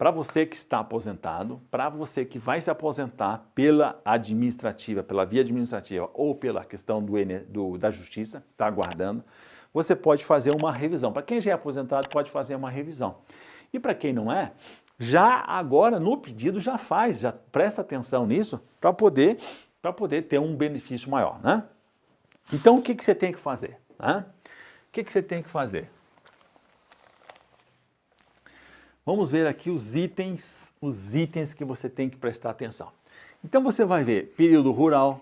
para você que está aposentado, para você que vai se aposentar pela administrativa, pela via administrativa ou pela questão da justiça, está aguardando, você pode fazer uma revisão. Para quem já é aposentado, pode fazer uma revisão. E para quem não é, já agora no pedido já faz, já presta atenção nisso para poder ter um benefício maior, né? Então o que você tem que fazer? Né? O que você tem que fazer? Vamos ver aqui os itens que você tem que prestar atenção. Então você vai ver período rural,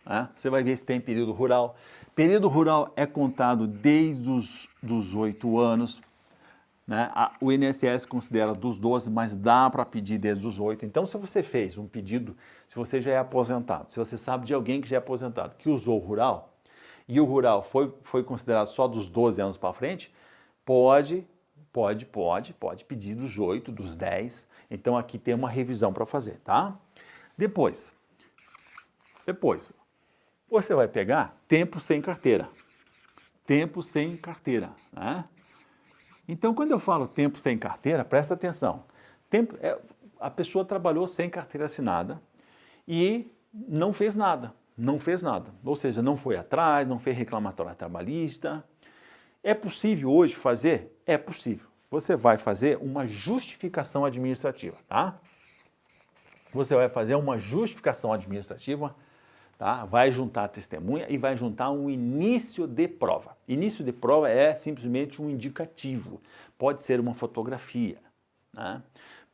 né? Você vai ver se tem período rural. Período rural é contado desde os 8 anos, né? O INSS considera dos 12, mas dá para pedir desde os 8. Então se você fez um pedido, se você já é aposentado, se você sabe de alguém que já é aposentado, que usou o rural, e o rural foi considerado só dos 12 anos para frente, pode pedir dos 8, dos 10. Então aqui tem uma revisão para fazer, tá? Depois, você vai pegar tempo sem carteira. Tempo sem carteira, né? Então quando eu falo tempo sem carteira, presta atenção. A pessoa trabalhou sem carteira assinada e não fez nada. Ou seja, não foi atrás, não fez reclamatória trabalhista. É possível hoje fazer? É possível. Você vai fazer uma justificação administrativa, tá? Você vai fazer uma justificação administrativa, tá? Vai juntar a testemunha e vai juntar um início de prova. Início de prova é simplesmente um indicativo. Pode ser uma fotografia, né?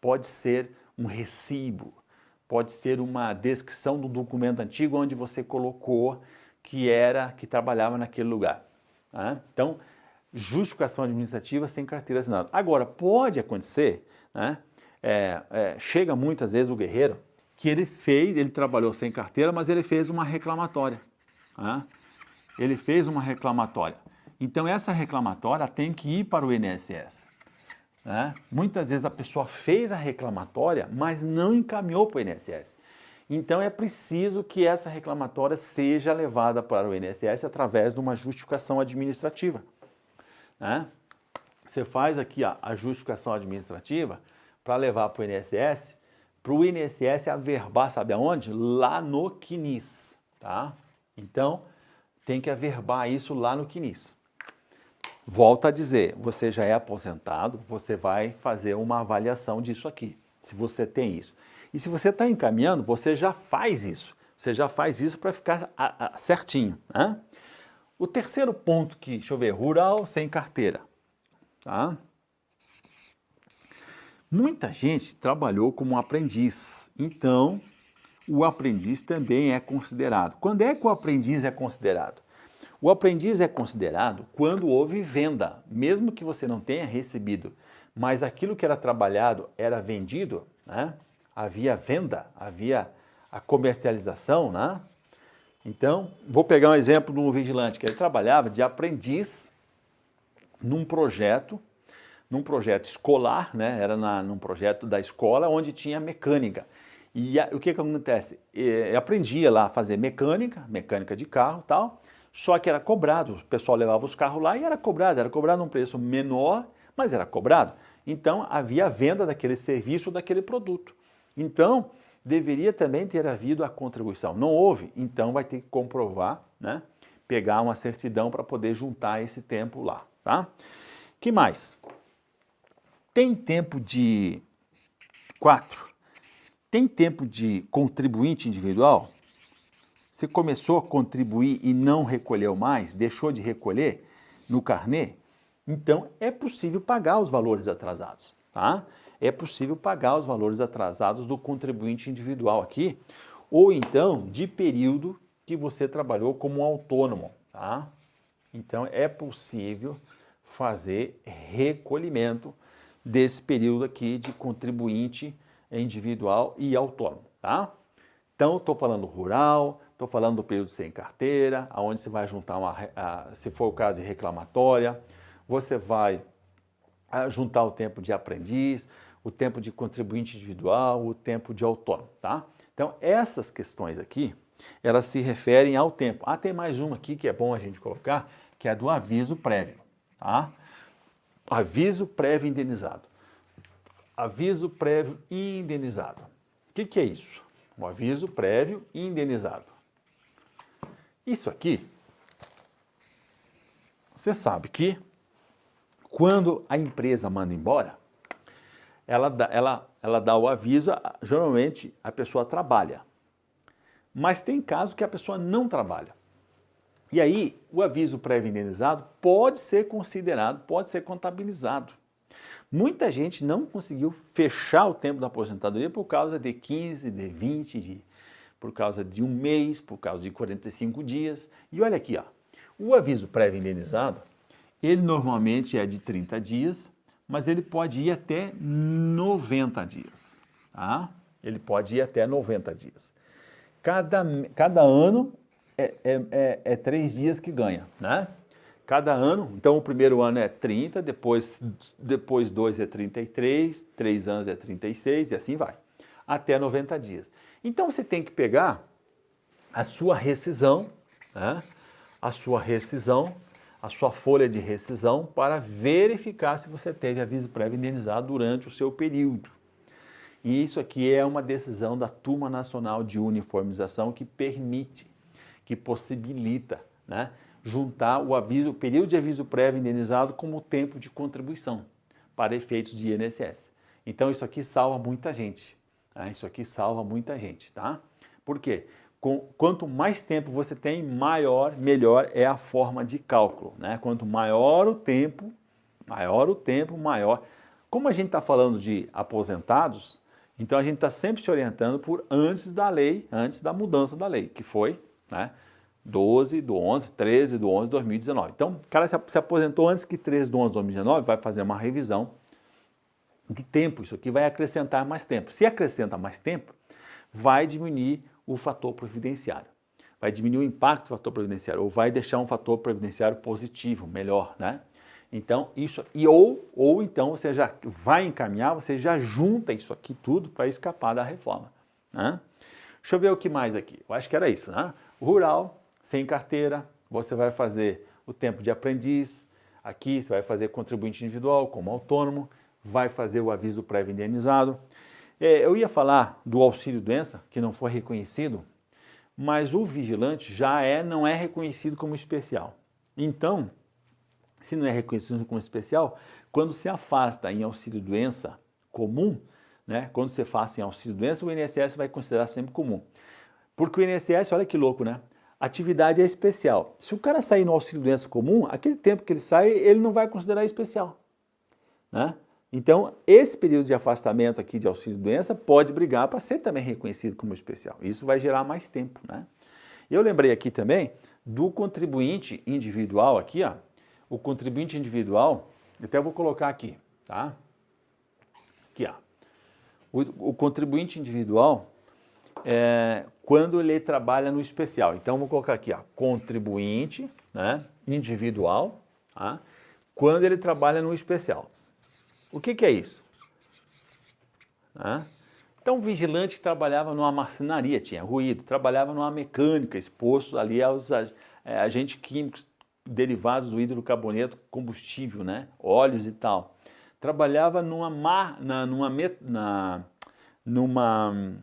Pode ser um recibo, pode ser uma descrição do documento antigo onde você colocou que trabalhava naquele lugar, né? Então, justificação administrativa sem carteira assinada. Agora, pode acontecer, né? Chega muitas vezes o guerreiro que ele trabalhou sem carteira, mas ele fez uma reclamatória, né? Ele fez uma reclamatória. Então, essa reclamatória tem que ir para o INSS, né? Muitas vezes a pessoa fez a reclamatória, mas não encaminhou para o INSS. Então, é preciso que essa reclamatória seja levada para o INSS através de uma justificação administrativa, né? Você faz aqui a justificação administrativa para levar para o INSS averbar, sabe aonde? Lá no CNIS, tá? Então, tem que averbar isso lá no CNIS. Volto a dizer, você já é aposentado, você vai fazer uma avaliação disso aqui, se você tem isso. E se você está encaminhando, você já faz isso. Você já faz isso para ficar certinho, né? O terceiro ponto que, deixa eu ver, rural sem carteira, tá? Muita gente trabalhou como aprendiz, então o aprendiz também é considerado. Quando é que o aprendiz é considerado? O aprendiz é considerado quando houve venda, mesmo que você não tenha recebido, mas aquilo que era trabalhado era vendido, né? Havia venda, havia a comercialização, né? Então, vou pegar um exemplo de um vigilante que ele trabalhava de aprendiz num projeto escolar, né? Era num projeto da escola onde tinha mecânica. E o que acontece? Eu aprendia lá a fazer mecânica de carro e tal, só que era cobrado, o pessoal levava os carros lá e era cobrado num preço menor, mas era cobrado. Então, havia a venda daquele serviço, daquele produto. Então, deveria também ter havido a contribuição. Não houve, então vai ter que comprovar, né? Pegar uma certidão para poder juntar esse tempo lá, tá? Que mais? Tem tempo de 4. Tem tempo de contribuinte individual? Você começou a contribuir e não recolheu mais, deixou de recolher no carnê? Então, é possível pagar os valores atrasados, tá? É possível pagar os valores atrasados do contribuinte individual aqui, ou então de período que você trabalhou como autônomo, tá? Então, é possível fazer recolhimento desse período aqui de contribuinte individual e autônomo, tá? Então, estou falando rural, estou falando do período sem carteira, onde você vai juntar se for o caso de reclamatória, você vai juntar o tempo de aprendiz, o tempo de contribuinte individual, o tempo de autônomo, tá? Então, essas questões aqui, elas se referem ao tempo. Tem mais uma aqui que é bom a gente colocar, que é a do aviso prévio, tá? Aviso prévio indenizado. aviso prévio indenizado. O que é isso? O aviso prévio indenizado. Isso aqui, você sabe que quando a empresa manda embora, ela dá o aviso, geralmente a pessoa trabalha. Mas tem casos que a pessoa não trabalha. E aí, o aviso prévio indenizado pode ser considerado, pode ser contabilizado. Muita gente não conseguiu fechar o tempo da aposentadoria por causa de 15, de 20, por causa de um mês, por causa de 45 dias. E olha aqui, ó, o aviso prévio indenizado, ele normalmente é de 30 dias, mas ele pode ir até 90 dias. Tá? Ele pode ir até 90 dias. Cada ano é 3 dias que ganha, né? Cada ano, então o primeiro ano é 30, depois 2 é 33, 3 anos é 36 e assim vai, até 90 dias. Então você tem que pegar a sua rescisão, né? A sua folha de rescisão para verificar se você teve aviso prévio indenizado durante o seu período. E isso aqui é uma decisão da Turma Nacional de Uniformização que permite, que possibilita, né, juntar o período de aviso prévio indenizado como tempo de contribuição para efeitos de INSS. Então isso aqui salva muita gente, tá? Isso aqui salva muita gente, tá? Por quê? Quanto mais tempo você tem, melhor é a forma de cálculo, né? Quanto maior o tempo, maior. Como a gente está falando de aposentados, então a gente está sempre se orientando por antes da lei, antes da mudança da lei, que foi, né, 13 de 11 de 2019. Então, o cara se aposentou antes que 13 de 11 de 2019, vai fazer uma revisão do tempo. Isso aqui vai acrescentar mais tempo. Se acrescenta mais tempo, vai diminuir o fator previdenciário. Vai diminuir o impacto do fator previdenciário, ou vai deixar um fator previdenciário positivo, melhor, né? Então, isso, ou então você já vai encaminhar, você já junta isso aqui tudo para escapar da reforma, né? Deixa eu ver o que mais aqui. Eu acho que era isso, né? Rural, sem carteira, você vai fazer o tempo de aprendiz, aqui você vai fazer contribuinte individual como autônomo, vai fazer o aviso prévio indenizado. Eu ia falar do auxílio-doença, que não foi reconhecido, mas o vigilante não é reconhecido como especial. Então, se não é reconhecido como especial, quando se afasta em auxílio-doença comum, né, quando você afasta em auxílio-doença, o INSS vai considerar sempre comum. Porque o INSS, olha que louco, né? Atividade é especial. Se o cara sair no auxílio-doença comum, aquele tempo que ele sai, ele não vai considerar especial, né? Então, esse período de afastamento aqui de auxílio-doença pode brigar para ser também reconhecido como especial. Isso vai gerar mais tempo, né? Eu lembrei aqui também do contribuinte individual aqui, ó. O contribuinte individual, eu até vou colocar aqui, tá? Aqui, ó. O contribuinte individual quando ele trabalha no especial. Então, vou colocar aqui, ó, contribuinte, né, individual, tá? Quando ele trabalha no especial. O que é isso? Tá? Então, o vigilante que trabalhava numa marcenaria, tinha ruído, trabalhava numa mecânica, exposto ali aos agentes químicos derivados do hidrocarboneto combustível, né, óleos e tal. Trabalhava numa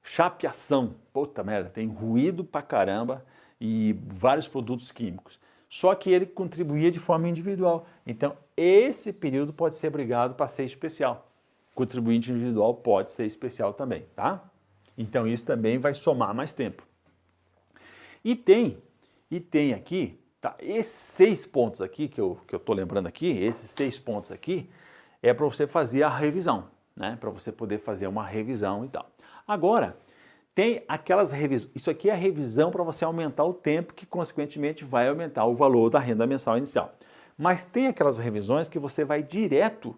chapeação, puta merda, tem ruído pra caramba e vários produtos químicos. Só que ele contribuía de forma individual. Então, esse período pode ser obrigado para ser especial. Contribuinte individual pode ser especial também, tá? Então, isso também vai somar mais tempo. E tem aqui, tá? Esses 6 pontos aqui, que eu tô lembrando aqui, esses 6 pontos aqui, é para você fazer a revisão, né? Para você poder fazer uma revisão e tal. Agora, tem aquelas revisões, isso aqui é a revisão para você aumentar o tempo, que consequentemente vai aumentar o valor da renda mensal inicial. Mas tem aquelas revisões que você vai direto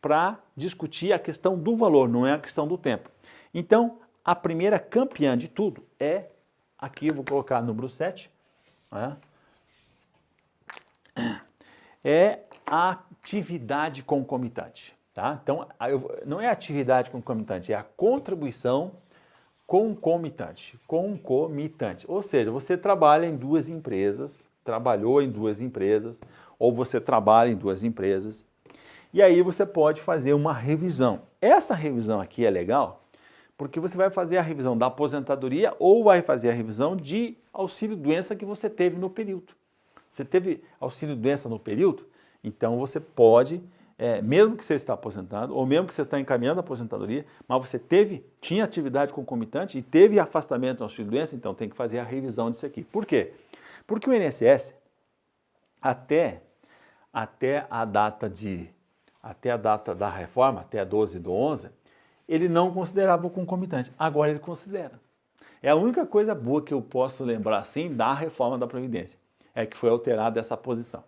para discutir a questão do valor, não é a questão do tempo. Então, a primeira campeã de tudo aqui eu vou colocar número 7, né? É a atividade concomitante. Tá? Então, não é atividade concomitante, é a contribuição concomitante. Ou seja, você trabalha em 2 empresas, trabalhou em 2 empresas, ou você trabalha em 2 empresas, E aí você pode fazer uma revisão. Essa revisão aqui é legal, porque você vai fazer a revisão da aposentadoria ou vai fazer a revisão de auxílio-doença que você teve no período. Você teve auxílio-doença no período? Então você pode, mesmo que você está aposentado, ou mesmo que você está encaminhando a aposentadoria, mas você tinha atividade concomitante e teve afastamento do auxílio-doença, então tem que fazer a revisão disso aqui. Por quê? Porque o INSS, até a data da reforma, até a 12/11, ele não considerava o concomitante. Agora ele considera. É a única coisa boa que eu posso lembrar assim da reforma da Previdência, é que foi alterada essa posição.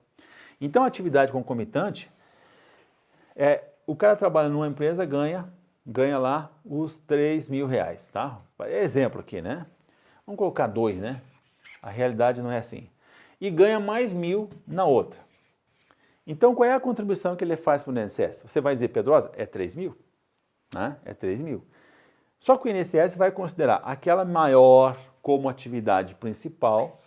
Então a atividade concomitante, o cara trabalha numa empresa, ganha lá os R$3.000, tá? Exemplo aqui, né? Vamos colocar 2, né? A realidade não é assim. E ganha mais 1.000 na outra. Então, qual é a contribuição que ele faz para o INSS? Você vai dizer, Pedrosa, é 3.000? Né? É 3.000. Só que o INSS vai considerar aquela maior como atividade principal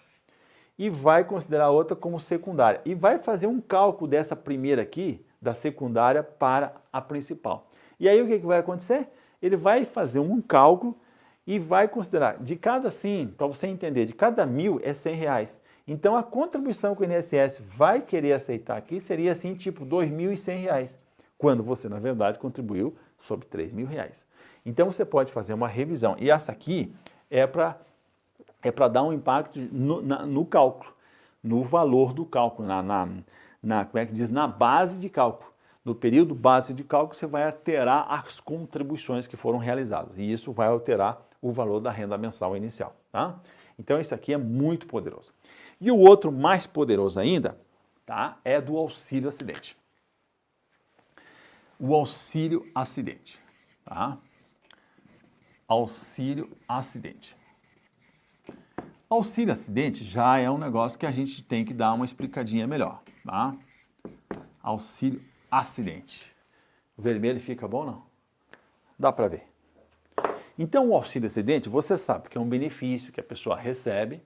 e vai considerar a outra como secundária. E vai fazer um cálculo dessa primeira aqui, da secundária, para a principal. E aí o que vai acontecer? Ele vai fazer um cálculo e vai considerar, de cada, sim, para você entender, de cada 1.000 é R$100. Então a contribuição que o INSS vai querer aceitar aqui seria assim, tipo R$2.100, quando você, na verdade, contribuiu sobre R$3.000. Então você pode fazer uma revisão. E essa aqui é para dar um impacto no cálculo, no valor do cálculo, como é que diz? Na base de cálculo. No período base de cálculo, você vai alterar as contribuições que foram realizadas. E isso vai alterar o valor da renda mensal inicial, tá? Então, isso aqui é muito poderoso. E o outro mais poderoso ainda, tá? É do auxílio acidente. O auxílio acidente, tá? Auxílio acidente. Auxílio acidente já é um negócio que a gente tem que dar uma explicadinha melhor, tá? Auxílio acidente. O vermelho fica bom ou não? Dá para ver. Então, o auxílio acidente, você sabe que é um benefício que a pessoa recebe,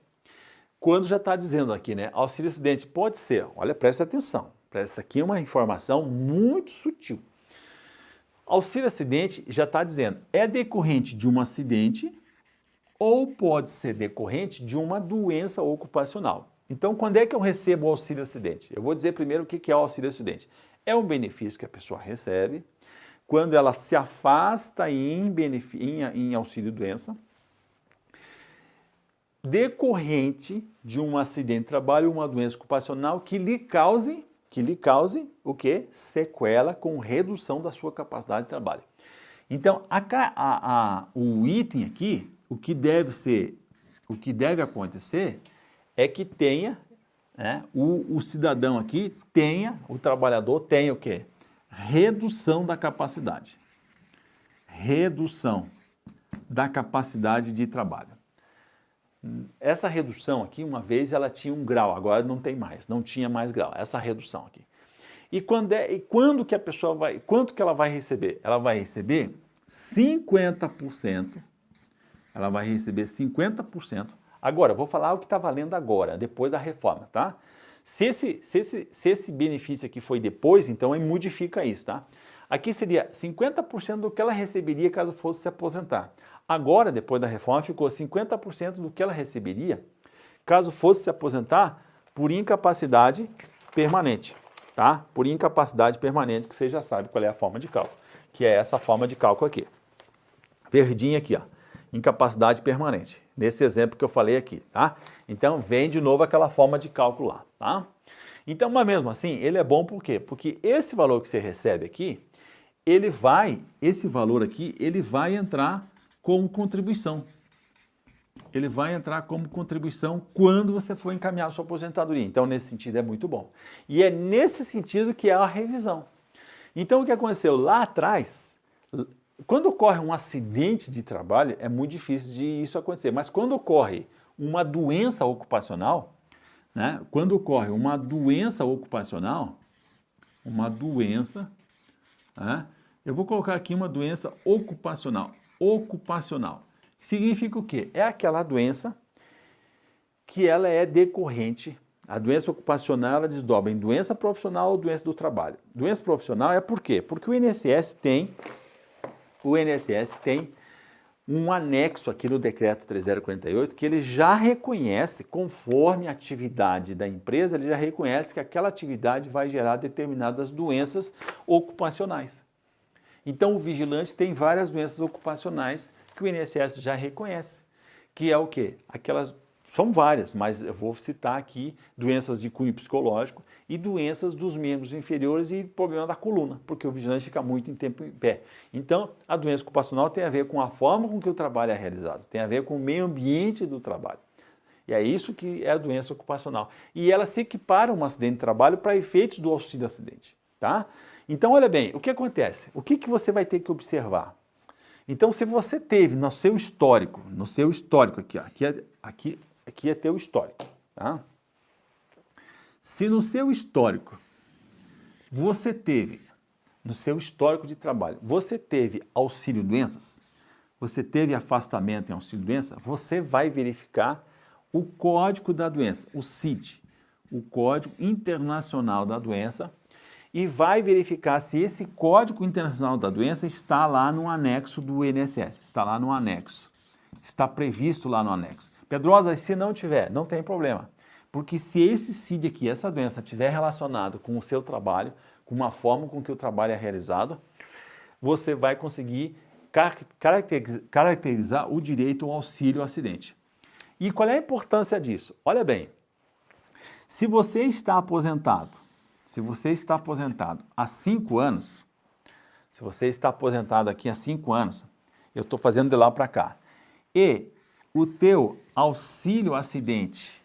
quando já está dizendo aqui, né? Auxílio acidente pode ser, olha, presta atenção, essa aqui é uma informação muito sutil. Auxílio acidente já está dizendo, é decorrente de um acidente ou pode ser decorrente de uma doença ocupacional. Então, quando é que eu recebo o auxílio acidente? Eu vou dizer primeiro o que é o auxílio acidente. É um benefício que a pessoa recebe quando ela se afasta em auxílio-doença, decorrente de um acidente de trabalho ou uma doença ocupacional que lhe cause o quê? Sequela com redução da sua capacidade de trabalho. Então, o item aqui, o que deve acontecer é que tenha, né, o cidadão aqui o trabalhador tenha o quê? Redução da capacidade. Redução da capacidade de trabalho. Essa redução aqui, uma vez ela tinha um grau, agora não tem mais, não tinha mais grau, essa redução aqui. E quando que a pessoa quanto que ela vai receber? Ela vai receber 50%, ela vai receber 50%. Agora, vou falar o que está valendo agora, depois da reforma, tá? Se esse benefício aqui foi depois, então aí modifica isso, tá? Aqui seria 50% do que ela receberia caso fosse se aposentar. Agora, depois da reforma, ficou 50% do que ela receberia caso fosse se aposentar por incapacidade permanente, tá? Por incapacidade permanente, que você já sabe qual é a forma de cálculo, que é essa forma de cálculo aqui. Verdinha aqui, ó. Incapacidade permanente, nesse exemplo que eu falei aqui, tá? Então, vem de novo aquela forma de cálculo lá, tá? Então, mas mesmo assim, ele é bom por quê? Porque esse valor que você recebe aqui, esse valor aqui, ele vai entrar como contribuição. Ele vai entrar como contribuição quando você for encaminhar a sua aposentadoria. Então, nesse sentido, é muito bom. E é nesse sentido que é a revisão. Então, o que aconteceu lá atrás, quando ocorre um acidente de trabalho, é muito difícil de isso acontecer. Mas quando ocorre uma doença ocupacional, né? Quando ocorre uma doença ocupacional, né? Eu vou colocar aqui uma doença ocupacional. Ocupacional. Significa o quê? É aquela doença que ela é decorrente, A doença ocupacional ela desdobra em doença profissional ou doença do trabalho. Doença profissional é por quê? Porque o INSS tem um anexo aqui no decreto 3048 que ele já reconhece, conforme a atividade da empresa, ele já reconhece que aquela atividade vai gerar determinadas doenças ocupacionais. Então o vigilante tem várias doenças ocupacionais que o INSS já reconhece, que é o quê? São várias, mas eu vou citar aqui doenças de cunho psicológico e doenças dos membros inferiores e problema da coluna, porque o vigilante fica muito tempo em pé. Então, a doença ocupacional tem a ver com a forma com que o trabalho é realizado, tem a ver com o meio ambiente do trabalho. E é isso que é a doença ocupacional. E ela se equipara a um acidente de trabalho para efeitos do auxílio-acidente, tá? Então, olha bem, o que acontece? O que você vai ter que observar? Então, se você teve no seu histórico aqui, ó, aqui é teu histórico, tá? Se no seu histórico você teve, no seu histórico de trabalho, você teve auxílio-doenças, você teve afastamento em auxílio-doença, você vai verificar o código da doença, o CID, o Código Internacional da Doença, e vai verificar se esse Código Internacional da Doença está lá no anexo do INSS, está lá no anexo, está previsto lá no anexo. Pedrosa, se não tiver, não tem problema, porque se esse CID aqui, essa doença, estiver relacionado com o seu trabalho, com uma forma com que o trabalho é realizado, você vai conseguir caracterizar o direito ao auxílio acidente. E qual é a importância disso? Olha bem, se você está aposentado há 5 anos, se você está aposentado aqui há 5 anos, eu estou fazendo de lá para cá, e o teu auxílio acidente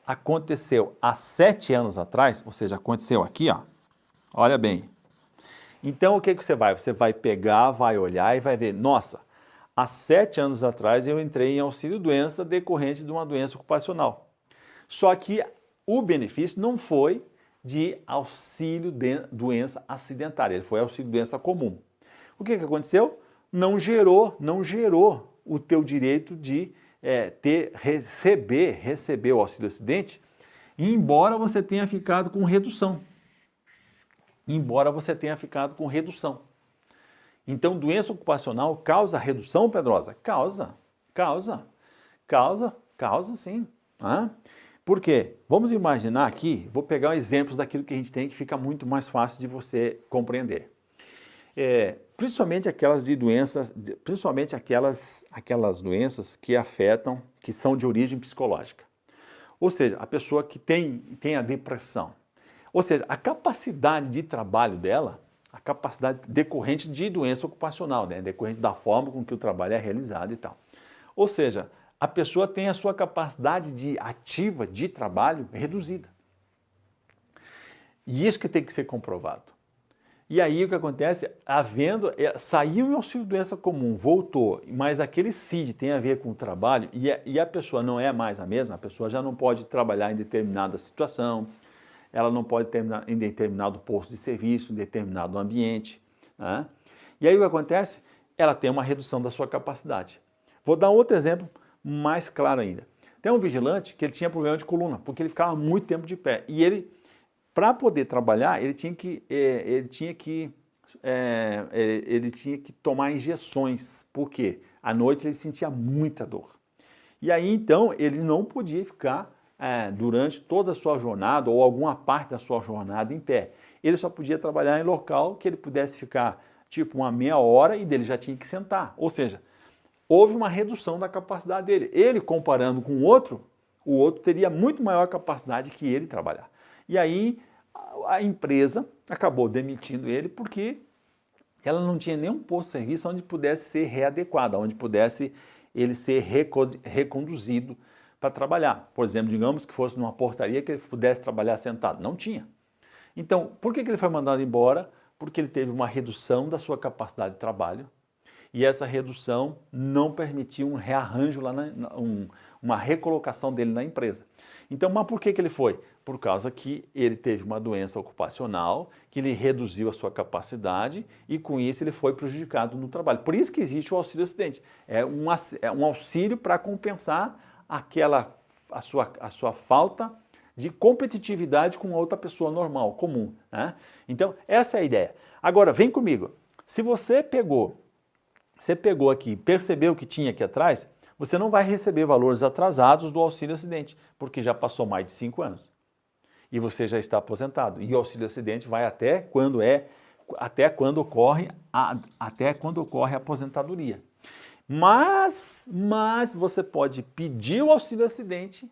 aconteceu há 7 anos atrás, ou seja, aconteceu aqui, ó, olha bem. Então o que você vai? Você vai pegar, vai olhar e vai ver, nossa, há 7 anos atrás eu entrei em auxílio-doença decorrente de uma doença ocupacional. Só que o benefício não foi de auxílio-doença acidentária, ele foi auxílio-doença comum. O que aconteceu? Não gerou o teu direito de receber o auxílio-acidente, embora você tenha ficado com redução. Então, doença ocupacional causa redução, Pedrosa? Causa sim. Por quê? Vamos imaginar aqui, vou pegar exemplos daquilo que a gente tem que fica muito mais fácil de você compreender. Principalmente aquelas doenças que afetam, que são de origem psicológica. Ou seja, a pessoa que tem a depressão. Ou seja, a capacidade de trabalho dela, a capacidade decorrente de doença ocupacional, né? Decorrente da forma com que o trabalho é realizado e tal. Ou seja, a pessoa tem a sua capacidade ativa de trabalho reduzida. E isso que tem que ser comprovado. E aí o que acontece, saiu o auxílio-doença comum, voltou, mas aquele CID tem a ver com o trabalho e a pessoa não é mais a mesma, a pessoa já não pode trabalhar em determinada situação, ela não pode terminar em determinado posto de serviço, em determinado ambiente, né? E aí o que acontece? Ela tem uma redução da sua capacidade. Vou dar um outro exemplo mais claro ainda. Tem um vigilante que ele tinha problema de coluna, porque ele ficava muito tempo de pé. E ele, para poder trabalhar, ele tinha que tomar injeções, porque à noite ele sentia muita dor. E aí então ele não podia ficar durante toda a sua jornada ou alguma parte da sua jornada em pé. Ele só podia trabalhar em local que ele pudesse ficar tipo uma meia hora e dele já tinha que sentar. Ou seja, houve uma redução da capacidade dele. Ele, comparando com o outro teria muito maior capacidade que ele trabalhar. E aí a empresa acabou demitindo ele porque ela não tinha nenhum posto de serviço onde pudesse ser readequado, onde pudesse ele ser reconduzido para trabalhar. Por exemplo, digamos que fosse numa portaria que ele pudesse trabalhar sentado. Não tinha. Então, por que ele foi mandado embora? Porque ele teve uma redução da sua capacidade de trabalho, e essa redução não permitiu um rearranjo, uma recolocação dele na empresa. Então, mas por que ele foi? Por causa que ele teve uma doença ocupacional, que ele reduziu a sua capacidade e com isso ele foi prejudicado no trabalho. Por isso que existe o auxílio-acidente. É um auxílio para compensar a sua falta de competitividade com outra pessoa normal, comum, né? Então, essa é a ideia. Agora, vem comigo. Se você pegou aqui, percebeu o que tinha aqui atrás, você não vai receber valores atrasados do auxílio acidente, porque já passou mais de 5 anos. E você já está aposentado. E o auxílio acidente vai até quando ocorre a aposentadoria. Mas você pode pedir o auxílio acidente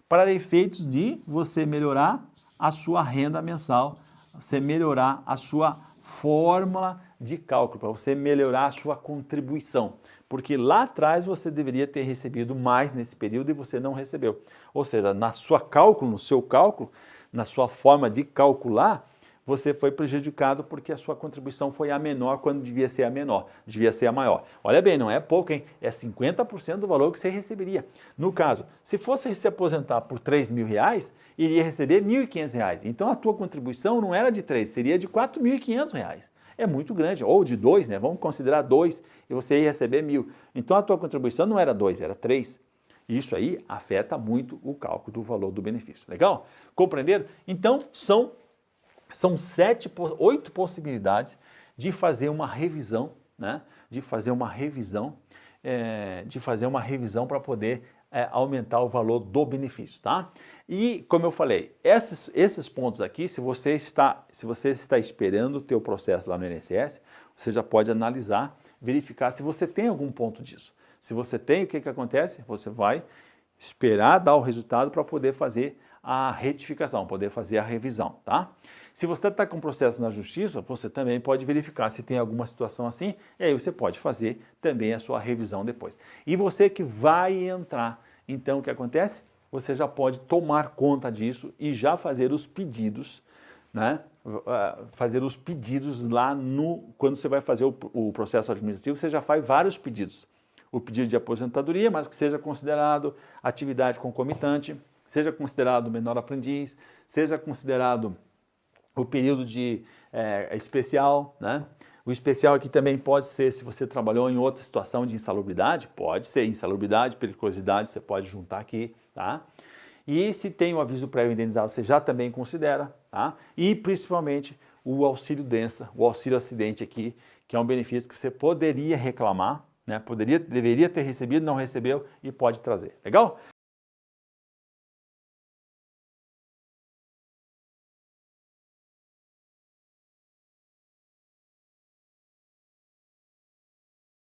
para efeitos de você melhorar a sua renda mensal, você melhorar a sua fórmula de cálculo, para você melhorar a sua contribuição. Porque lá atrás você deveria ter recebido mais nesse período e você não recebeu. Ou seja, no seu cálculo, na sua forma de calcular, você foi prejudicado porque a sua contribuição foi a menor quando devia ser a menor, devia ser a maior. Olha bem, não é pouco, hein? É 50% do valor que você receberia. No caso, se fosse se aposentar por R$3.000, iria receber R$1.500. Então a tua contribuição não era de 3, seria de R$4.500. É muito grande, ou de 2, né? Vamos considerar 2 e você ia receber 1.000. Então a tua contribuição não era 2, era 3. Isso aí afeta muito o cálculo do valor do benefício. Legal? Compreenderam? Então são 8 possibilidades de fazer uma revisão, né? De fazer uma revisão para poder aumentar o valor do benefício, tá? E como eu falei, esses pontos aqui, se você está esperando o teu processo lá no INSS, você já pode analisar, verificar se você tem algum ponto disso. Se você tem, o que acontece? Você vai esperar dar o resultado para poder fazer a retificação, poder fazer a revisão, tá? Se você está com processo na justiça, você também pode verificar se tem alguma situação assim, e aí você pode fazer também a sua revisão depois. E você que vai entrar, então o que acontece? Você já pode tomar conta disso e já fazer os pedidos, né? Fazer os pedidos lá quando você vai fazer o processo administrativo, você já faz vários pedidos. O pedido de aposentadoria, mas que seja considerado atividade concomitante, seja considerado menor aprendiz, seja considerado o período de especial, né? O especial aqui também pode ser se você trabalhou em outra situação de insalubridade, pode ser insalubridade, periculosidade, você pode juntar aqui, tá? E se tem o aviso prévio indenizado, você já também considera, tá? E principalmente o auxílio doença, o auxílio acidente aqui, que é um benefício que você poderia reclamar, né? Deveria ter recebido, não recebeu e pode trazer. Legal?